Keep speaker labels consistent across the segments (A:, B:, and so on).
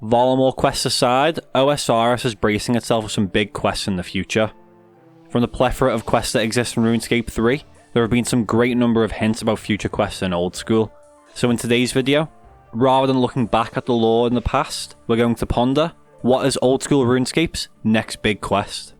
A: Varlamore quests aside, OSRS is bracing itself for some big quests in the future. From the plethora of quests that exist in RuneScape 3, there have been some great number of hints about future quests in Old School. So in today's video, rather than looking back at the lore in the past, we're going to ponder, what is Old School RuneScape's next big quest?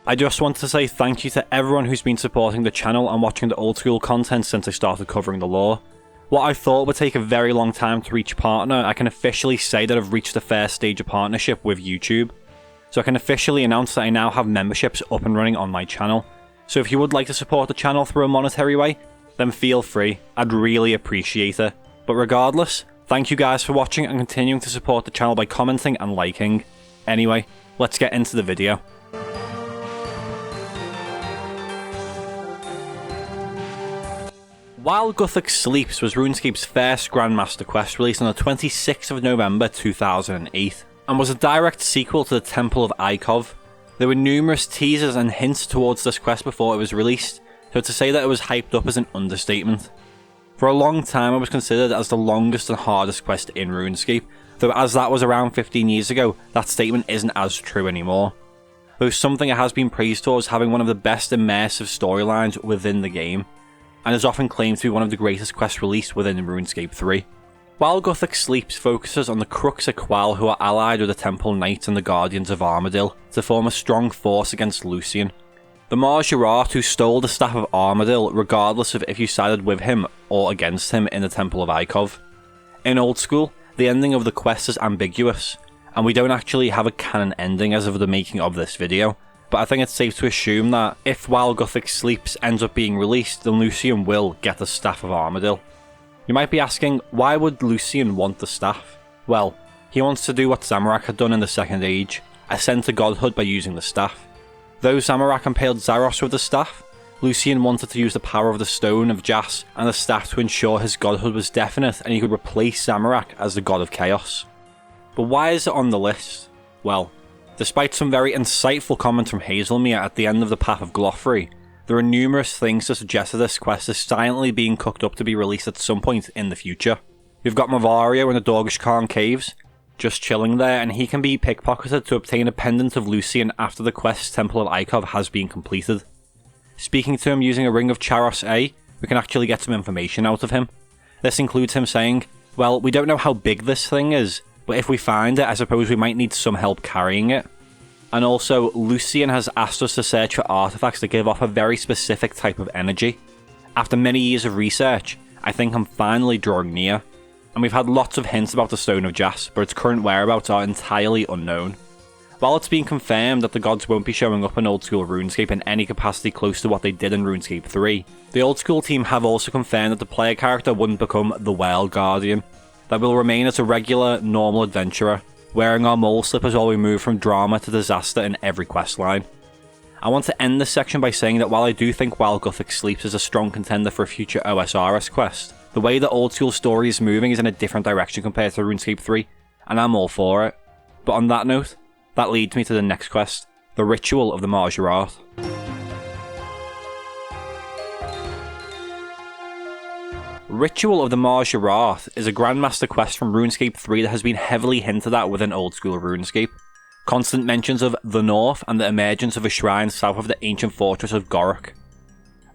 A: I just want to say thank you to everyone who's been supporting the channel and watching the Old School content since I started covering the lore. What I thought would take a very long time to reach partner, I can officially say that I've reached the first stage of partnership with YouTube. So I can officially announce that I now have memberships up and running on my channel. So if you would like to support the channel through a monetary way, then feel free, I'd really appreciate it. But regardless, thank you guys for watching and continuing to support the channel by commenting and liking. Anyway, let's get into the video. While Guthix Sleeps was RuneScape's first Grandmaster quest, released on the 26th of November 2008, and was a direct sequel to the Temple of Ikov. There were numerous teasers and hints towards this quest before it was released, so to say that it was hyped up is an understatement. For a long time it was considered as the longest and hardest quest in RuneScape, though as that was around 15 years ago, that statement isn't as true anymore. Though something it has been praised towards having one of the best immersive storylines within the game, and is often claimed to be one of the greatest quests released within RuneScape 3. While Guthix Sleeps focuses on the Crux Equal, who are allied with the Temple Knights and the Guardians of Armadil to form a strong force against Lucian. The Mahjarrat, who stole the Staff of Armadil regardless of if you sided with him or against him in the Temple of Ikov. In Old School, the ending of the quest is ambiguous, and we don't actually have a canon ending as of the making of this video. But I think it's safe to assume that if While Guthix Sleeps ends up being released, then Lucian will get the Staff of Armadil. You might be asking, why would Lucian want the staff? Well, he wants to do what Zamorak had done in the Second Age, ascend to godhood by using the staff. Though Zamorak impaled Zaros with the staff, Lucian wanted to use the power of the Stone of Jas and the staff to ensure his godhood was definite and he could replace Zamorak as the God of Chaos. But why is it on the list? Well, despite some very insightful comments from Hazelmere at the end of the Path of Gloffrey, there are numerous things to suggest that this quest is silently being cooked up to be released at some point in the future. You've got Mavario in the Dorgish Khan caves, just chilling there, and he can be pickpocketed to obtain a pendant of Lucian after the quest Temple of Ikov has been completed. Speaking to him using a Ring of Charos A, we can actually get some information out of him. This includes him saying, well, we don't know how big this thing is, but if we find it, I suppose we might need some help carrying it. And also, Lucian has asked us to search for artifacts that give off a very specific type of energy. After many years of research, I think I'm finally drawing near. And we've had lots of hints about the Stone of Jas, but its current whereabouts are entirely unknown. While it's been confirmed that the gods won't be showing up in Old School RuneScape in any capacity close to what they did in RuneScape 3, the Old School team have also confirmed that the player character wouldn't become the World Guardian, that will remain as a regular, normal adventurer, wearing our mole slippers while we move from drama to disaster in every questline. I want to end this section by saying that while I do think While Guthix Sleeps is a strong contender for a future OSRS quest, the way the Old School story is moving is in a different direction compared to RuneScape 3, and I'm all for it. But on that note, that leads me to the next quest, the Ritual of the Mahjarrat. Ritual of the Mahjarrat is a Grandmaster quest from RuneScape 3 that has been heavily hinted at within Old School RuneScape. Constant mentions of the North and the emergence of a shrine south of the ancient fortress of Gorok.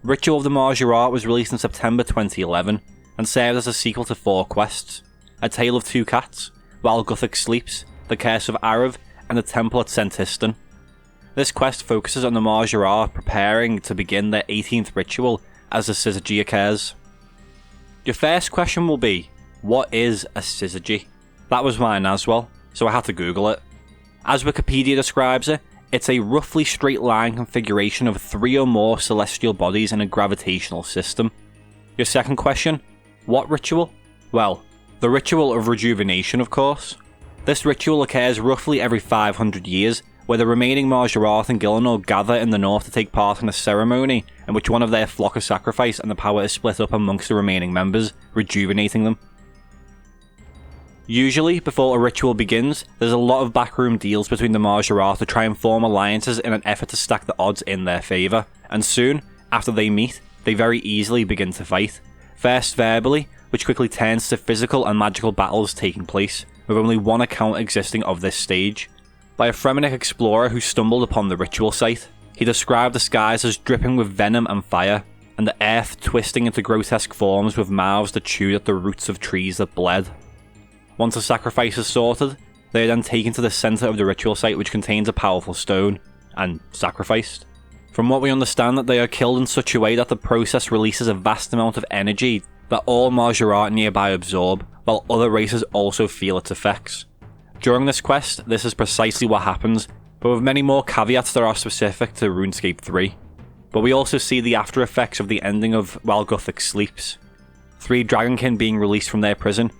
A: Ritual of the Mahjarrat was released in September 2011 and served as a sequel to 4 quests: A Tale of Two Cats, While Guthix Sleeps, The Curse of Arav, and the Temple at Sentistan. This quest focuses on the Mahjarrat preparing to begin their 18th ritual as the syzygy occurs. Your first question will be, what is a syzygy? That was mine as well, so I had to Google it. As Wikipedia describes it, it's a roughly straight line configuration of 3 or more celestial bodies in a gravitational system. Your second question, what ritual? Well, the ritual of rejuvenation, of course. This ritual occurs roughly every 500 years, where the remaining Mahjarrat and Gillinor gather in the north to take part in a ceremony in which one of their flock is sacrificed and the power is split up amongst the remaining members, rejuvenating them. Usually, before a ritual begins, there's a lot of backroom deals between the Mahjarrat to try and form alliances in an effort to stack the odds in their favour, and soon, after they meet, they very easily begin to fight. First verbally, which quickly turns to physical and magical battles taking place, with only one account existing of this stage, by a Fremennik explorer who stumbled upon the ritual site. He described the skies as dripping with venom and fire, and the earth twisting into grotesque forms with mouths that chewed at the roots of trees that bled. Once the sacrifice is sorted, they are then taken to the centre of the ritual site, which contains a powerful stone, and sacrificed. From what we understand, that they are killed in such a way that the process releases a vast amount of energy that all Mahjarrat nearby absorb, while other races also feel its effects. During this quest, this is precisely what happens, but with many more caveats that are specific to RuneScape 3. But we also see the after effects of the ending of while Guthix sleeps. 3 Dragonkin being released from their prison,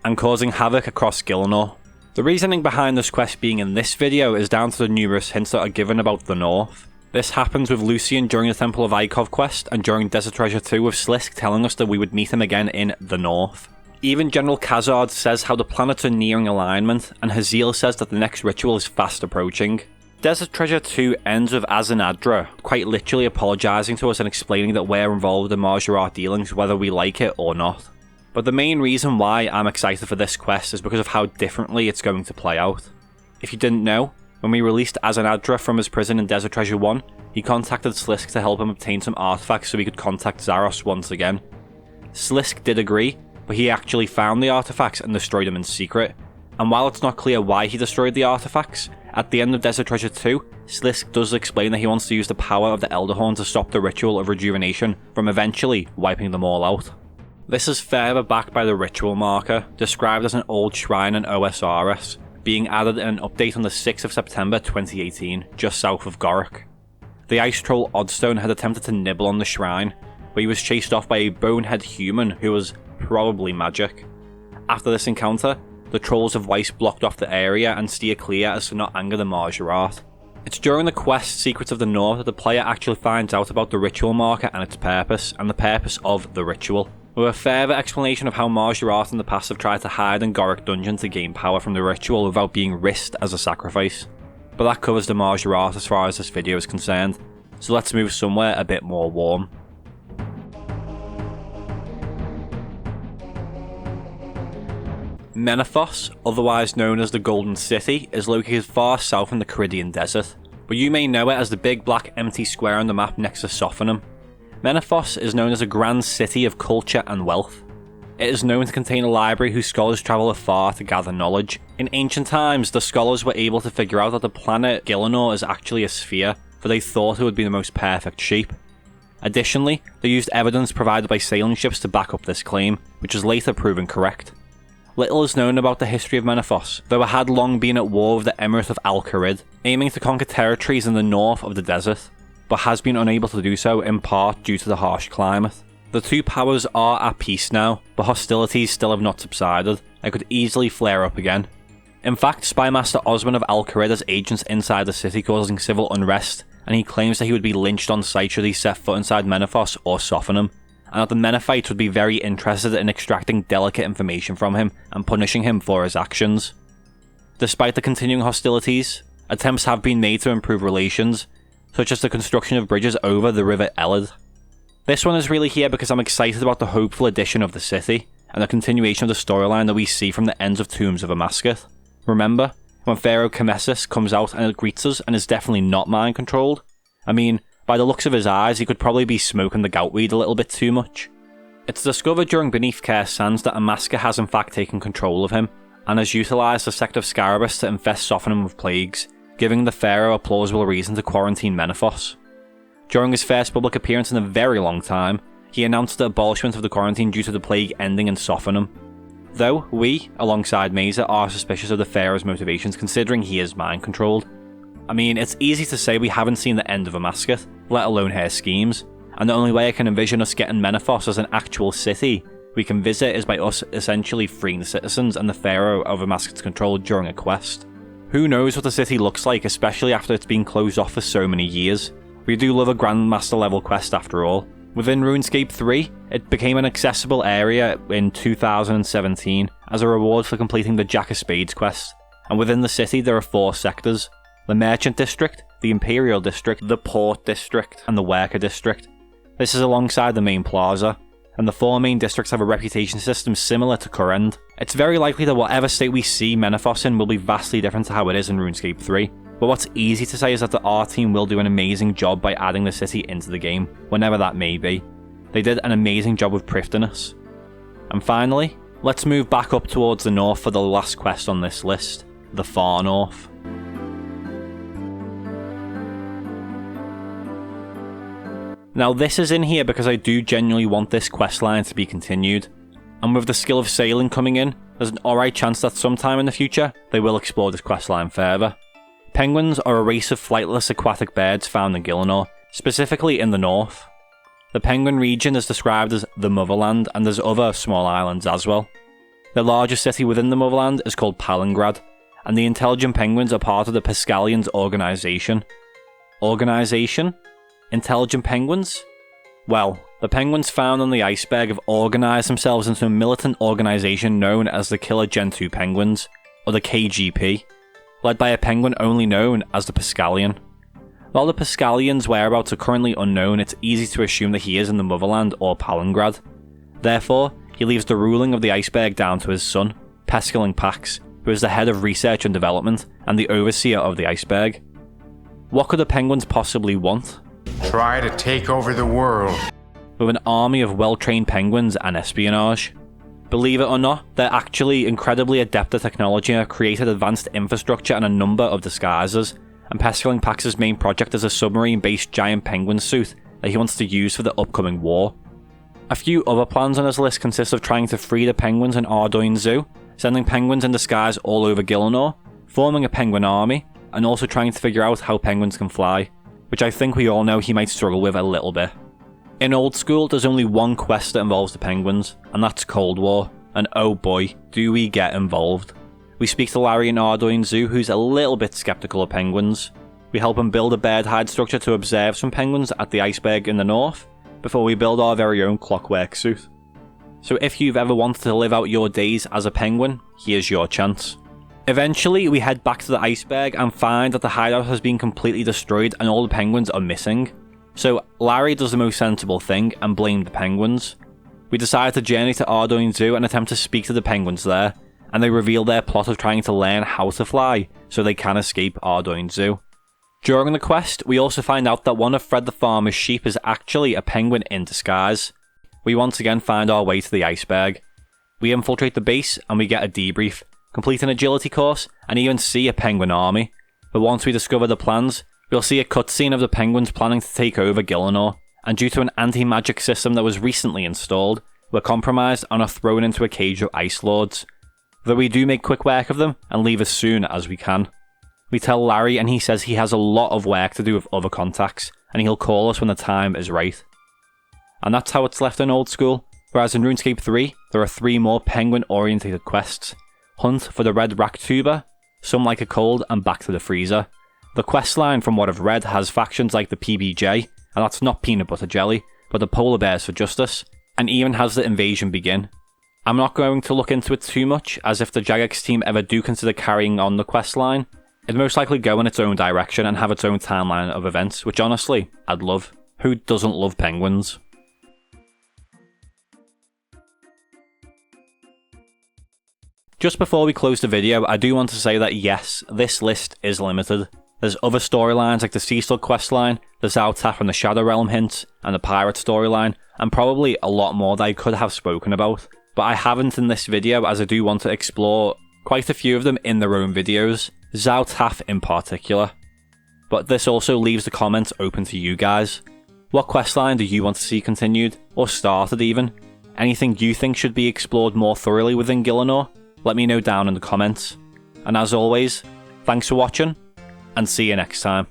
A: and causing havoc across Gielinor. The reasoning behind this quest being in this video is down to the numerous hints that are given about the North. This happens with Lucian during the Temple of Ikov quest, and during Desert Treasure 2 with Slisk telling us that we would meet him again in the North. Even General Khazard says how the planets are nearing alignment, and Haziel says that the next ritual is fast approaching. Desert Treasure 2 ends with Azanadra quite literally apologising to us and explaining that we're involved in Mahjarrat dealings whether we like it or not. But the main reason why I'm excited for this quest is because of how differently it's going to play out. If you didn't know, when we released Azanadra from his prison in Desert Treasure 1, he contacted Slisk to help him obtain some artifacts so he could contact Zaros once again. Slisk did agree, but he actually found the artifacts and destroyed them in secret. And while it's not clear why he destroyed the artifacts, at the end of Desert Treasure 2, Slisk does explain that he wants to use the power of the Elderhorn to stop the ritual of rejuvenation from eventually wiping them all out. This is further backed by the ritual marker, described as an old shrine in OSRS, being added in an update on the 6th of September 2018, just south of Gorick. The ice troll Oddstone had attempted to nibble on the shrine, but he was chased off by a bonehead human who was probably magic. After this encounter, the trolls of Weiss blocked off the area and steer clear as to not anger the Mahjarrat. It's during the quest Secrets of the North that the player actually finds out about the ritual marker and its purpose, and the purpose of the ritual, with a further explanation of how Mahjarrat in the past have tried to hide in Gorick Dungeon to gain power from the ritual without being risked as a sacrifice. But that covers the Mahjarrat as far as this video is concerned, so let's move somewhere a bit more warm. Menaphos, otherwise known as the Golden City, is located far south in the Caridian Desert, but you may know it as the big black empty square on the map next to Sophanum. Menaphos is known as a grand city of culture and wealth. It is known to contain a library whose scholars travel afar to gather knowledge. In ancient times, the scholars were able to figure out that the planet Gielinor is actually a sphere, for they thought it would be the most perfect shape. Additionally, they used evidence provided by sailing ships to back up this claim, which was later proven correct. Little is known about the history of Menaphos, though it had long been at war with the Emirate of Al-Kharid, aiming to conquer territories in the north of the desert, but has been unable to do so in part due to the harsh climate. The two powers are at peace now, but hostilities still have not subsided and could easily flare up again. In fact, Spymaster Osman of Al-Kharid has agents inside the city causing civil unrest, and he claims that he would be lynched on sight should he set foot inside Menaphos or Sophanum, and that the Menaphites would be very interested in extracting delicate information from him and punishing him for his actions. Despite the continuing hostilities, attempts have been made to improve relations, such as the construction of bridges over the River Elid. This one is really here because I'm excited about the hopeful addition of the city, and the continuation of the storyline that we see from the ends of Tombs of Amascut. Remember, when Pharaoh Kemessis comes out and greets us and is definitely not mind controlled? I mean, by the looks of his eyes, he could probably be smoking the goutweed a little bit too much. It's discovered during Beneath Care Sands that Amascut has in fact taken control of him, and has utilised the sect of Scarabeus to infest Sophanum with plagues, giving the Pharaoh a plausible reason to quarantine Menaphos. During his first public appearance in a very long time, he announced the abolishment of the quarantine due to the plague ending in Sophanum. Though we, alongside Mesa, are suspicious of the Pharaoh's motivations considering he is mind-controlled. I mean, it's easy to say we haven't seen the end of Amascut, let alone her schemes, and the only way I can envision us getting Menaphos as an actual city we can visit is by us essentially freeing the citizens and the Pharaoh of Amascut's control during a quest. Who knows what the city looks like, especially after it's been closed off for so many years. We do love a Grandmaster level quest after all. Within RuneScape 3, it became an accessible area in 2017 as a reward for completing the Jack of Spades quest, and within the city there are 4 sectors: the Merchant District, the Imperial District, the Port District, and the Worker District. This is alongside the main plaza, and the 4 main districts have a reputation system similar to Currend. It's very likely that whatever state we see Menaphos in will be vastly different to how it is in RuneScape 3, but what's easy to say is that the art team will do an amazing job by adding the city into the game, whenever that may be. They did an amazing job with Prifdyness. And finally, let's move back up towards the north for the last quest on this list, the Far North. Now this is in here because I do genuinely want this questline to be continued, and with the skill of sailing coming in, there's an alright chance that sometime in the future they will explore this questline further. Penguins are a race of flightless aquatic birds found in Gielinor, specifically in the north. The penguin region is described as the Motherland, and there's other small islands as well. The largest city within the Motherland is called Palingrad, and the intelligent penguins are part of the Pescalians organisation. Organisation? Intelligent penguins? Well, the penguins found on the iceberg have organised themselves into a militant organisation known as the Killer Gen 2 Penguins, or the KGP, led by a penguin only known as the Pescalian. While the Pescalian's whereabouts are currently unknown, it's easy to assume that he is in the Motherland or Palingrad. Therefore, he leaves the ruling of the iceberg down to his son, Pescaling Pax, who is the head of research and development and the overseer of the iceberg. What could the penguins possibly want?
B: Try to take over the world.
A: With an army of well-trained penguins and espionage. Believe it or not, they're actually incredibly adept at technology and have created advanced infrastructure and a number of disguises, and Pescaling Pax's main project is a submarine-based giant penguin suit that he wants to use for the upcoming war. A few other plans on his list consist of trying to free the penguins in Ardoin Zoo, sending penguins in disguise all over Gielinor, forming a penguin army, and also trying to figure out how penguins can fly, which I think we all know he might struggle with a little bit. In Old School, there's only one quest that involves the penguins, and that's Cold War, and oh boy, do we get involved. We speak to Larry in Ardoin Zoo, who's a little bit skeptical of penguins. We help him build a bird hide structure to observe some penguins at the iceberg in the north, before we build our very own clockwork suit. So if you've ever wanted to live out your days as a penguin, here's your chance. Eventually, we head back to the iceberg and find that the hideout has been completely destroyed and all the penguins are missing. So Larry does the most sensible thing and blamed the penguins. We decide to journey to Ardoin Zoo and attempt to speak to the penguins there, and they reveal their plot of trying to learn how to fly so they can escape Ardoin Zoo. During the quest, we also find out that one of Fred the Farmer's sheep is actually a penguin in disguise. We once again find our way to the iceberg. We infiltrate the base and we get a debrief, complete an agility course, and even see a penguin army. But once we discover the plans, we'll see a cutscene of the penguins planning to take over Gielinor, and due to an anti-magic system that was recently installed, we're compromised and are thrown into a cage of ice lords. Though we do make quick work of them and leave as soon as we can. We tell Larry and he says he has a lot of work to do with other contacts, and he'll call us when the time is right. And that's how it's left in Old School, whereas in RuneScape 3, there are 3 more penguin-orientated quests. Hunt for the Red Raktuber, Some Like a Cold, and Back to the Freezer. The questline, from what I've read, has factions like the PBJ, and that's not peanut butter jelly, but the Polar Bears for Justice, and even has the Invasion Begin. I'm not going to look into it too much, as if the Jagex team ever do consider carrying on the questline, it'd most likely go in its own direction and have its own timeline of events, which honestly, I'd love. Who doesn't love penguins? Just before we close the video, I do want to say that yes, this list is limited. There's other storylines like the Cecil questline, the Zaltaf and the Shadow Realm hints, and the Pirate storyline, and probably a lot more that I could have spoken about. But I haven't in this video, as I do want to explore quite a few of them in their own videos, Zaltaf in particular. But this also leaves the comments open to you guys. What questline do you want to see continued, or started even? Anything you think should be explored more thoroughly within Gielinor? Let me know down in the comments. And as always, thanks for watching, and see you next time.